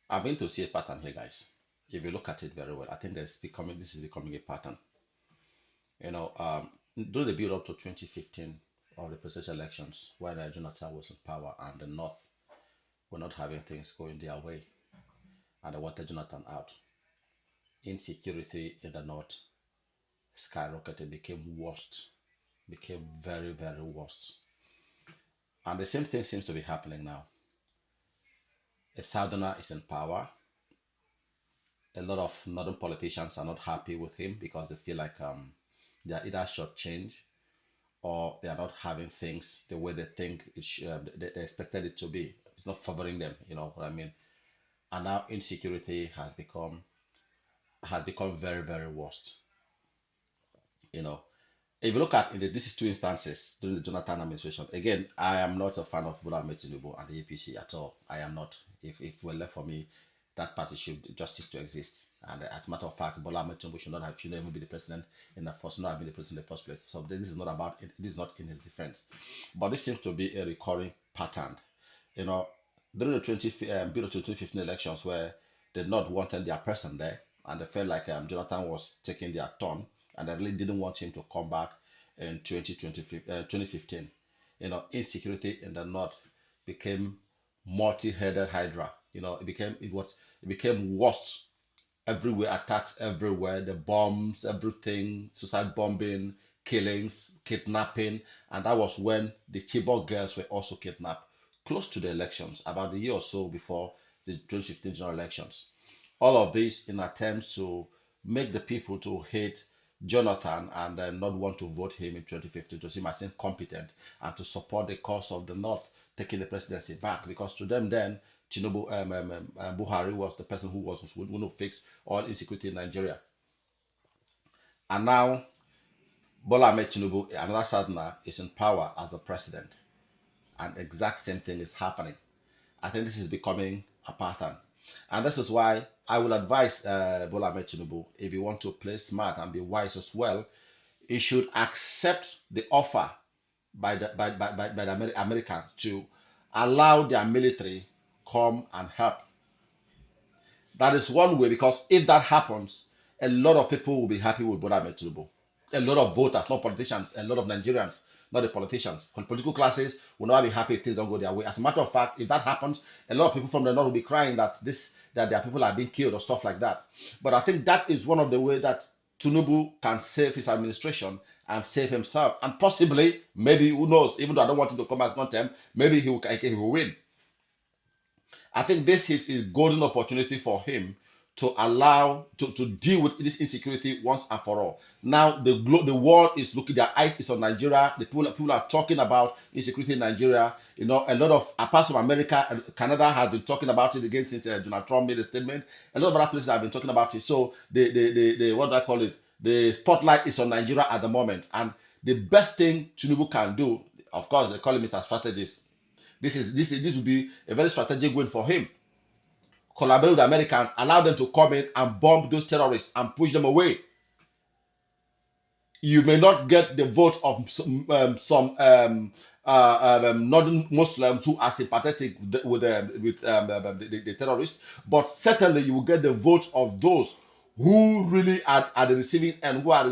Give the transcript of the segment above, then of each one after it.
I'm going to see a pattern here, guys. If you look at it very well, I think this is becoming a pattern. During the build up to 2015 or the presidential elections, when Jonathan was in power and the North were not having things going their way, and they wanted Jonathan out, insecurity in the North skyrocketed, became worst, became very, very worst. And the same thing seems to be happening now. A Southerner is in power. A lot of northern politicians are not happy with him because they feel like they are either shortchanged or they are not having things the way they think they expected it to be. It's not favoring them. You know what I mean? And now insecurity has become very, very worst. You know, if you look at this is two instances during the Jonathan administration. Again, I am not a fan of Bola Ahmed Tinubu and the APC at all. I am not. If it were left for me, that party should just cease to exist. And as a matter of fact, Bola Ahmed Tinubu shouldn't even be the president in the first, not have been the president in the first place. So this is not about it. This is not in his defense, but this seems to be a recurring pattern. You know, during the build of 2015 elections, where they not wanted their person there, and they felt like Jonathan was taking their turn, and they really didn't want him to come back in 2015. Insecurity in the north became multi-headed hydra. It became worse everywhere, attacks everywhere, the bombs, everything, suicide bombing, killings, kidnapping, and that was when the Chibok girls were also kidnapped close to the elections, about a year or so before the 2015 general elections. All of this in attempts to make the people to hate Jonathan and then not want to vote him in 2015, to see him as incompetent and to support the cause of the North taking the presidency back, because to them then Tinubu Buhari was the person who was going to fix all insecurity in Nigeria. And now Bola Ahmed Tinubu, another Southerner, is in power as a president, and exact same thing is happening. I think this is becoming a pattern. And this is why I will advise Bola Ahmed Tinubu, if you want to play smart and be wise as well, he should accept the offer by the American to allow their military come and help. That is one way, because if that happens, a lot of people will be happy with Bola Ahmed Tinubu. A lot of voters, not politicians, a lot of Nigerians, not the politicians. Political classes will not be happy if things don't go their way. As a matter of fact, if that happens, a lot of people from the north will be crying that their people are being killed or stuff like that. But I think that is one of the ways that Tinubu can save his administration and save himself. And possibly, maybe, who knows, even though I don't want him to come as non-term, maybe he will win. I think this is a golden opportunity for him to allow to deal with this insecurity once and for all. Now the world is looking, their eyes is on Nigeria. The people are talking about insecurity in Nigeria. A lot of, apart from America, Canada has been talking about it again since Donald Trump made a statement. A lot of other places have been talking about it. So the what do I call it? The spotlight is on Nigeria at the moment, and the best thing Tinubu can do, of course, they call him Mr. Strategist. This will be a very strategic win for him. Collaborate with the Americans, allow them to come in and bomb those terrorists and push them away. You may not get the vote of some northern Muslims who are sympathetic with the terrorists, but certainly you will get the vote of those who really are at the receiving end, who are at the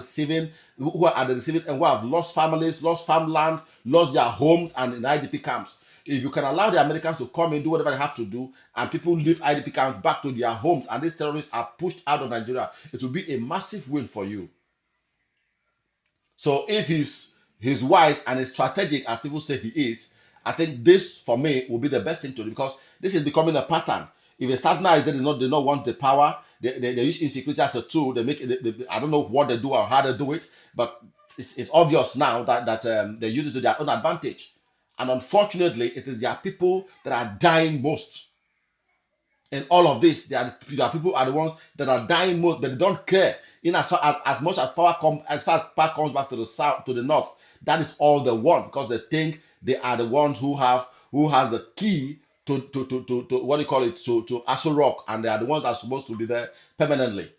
receiving end, who have lost families, lost farmlands, lost their homes, and in IDP camps. If you can allow the Americans to come in, do whatever they have to do, and people leave IDP camps back to their homes, and these terrorists are pushed out of Nigeria, it will be a massive win for you. So if he's wise and as strategic as people say he is, I think this for me will be the best thing to do, because this is becoming a pattern. If a Southerner is there, they not want the power. They use insecurity as a tool. I don't know what they do or how they do it, but it's obvious now that they use it to their own advantage. And unfortunately, it is their people that are dying most. In all of this, their people are the ones that are dying most, but they don't care. In as much as as far as power comes back to the south, to the north, that is all they want, because they think they are the ones who has the key to what do you call it, to Aso Rock, and they are the ones that are supposed to be there permanently.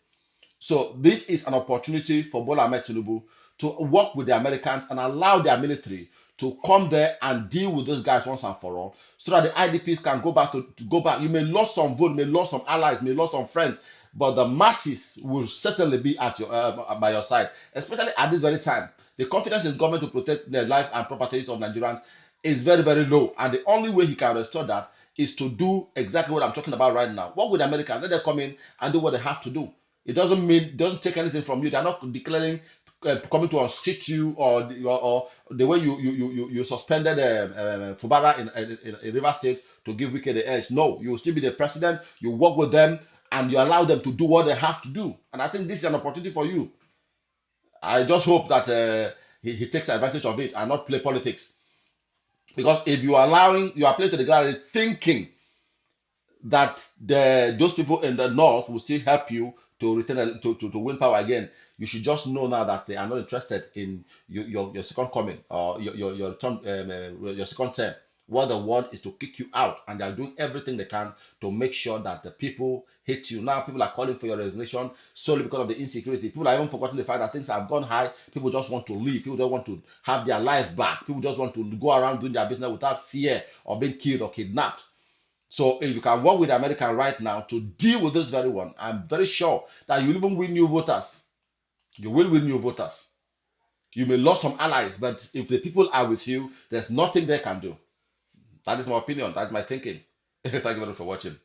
So this is an opportunity for Bola Ahmed Tinubu to work with the Americans and allow their military to come there and deal with those guys once and for all, so that the IDPs can go back to go back. You may lose some vote, may lose some allies, may lose some friends, but the masses will certainly be at your by your side, especially at this very time. The confidence in government to protect the lives and properties of Nigerians is very, very low. And the only way he can restore that is to do exactly what I'm talking about right now. Work with Americans, let them come in and do what they have to do. It doesn't take anything from you. They're not declaring coming to unseat you, or the way you suspended Fubara in River State to give Wike the edge. No, you will still be the president. You work with them and you allow them to do what they have to do. And I think this is an opportunity for you. I just hope that he takes advantage of it and not play politics. Because if you are playing to the gallery thinking that those people in the north will still help you to return to win power again, you should just know now that they are not interested in your second coming, or your return, your second term. What they want is to kick you out, and they are doing everything they can to make sure that the people hate you. Now people are calling for your resignation solely because of the insecurity. People are even forgetting the fact that things have gone high. People just want to leave. People don't want to have their life back. People just want to go around doing their business without fear of being killed or kidnapped. So if you can work with America right now to deal with this very one, I'm very sure that you will even win new voters. You will win new voters. You may lose some allies, but if the people are with you, there's nothing they can do. That is my opinion. That's my thinking. Thank you very much for watching.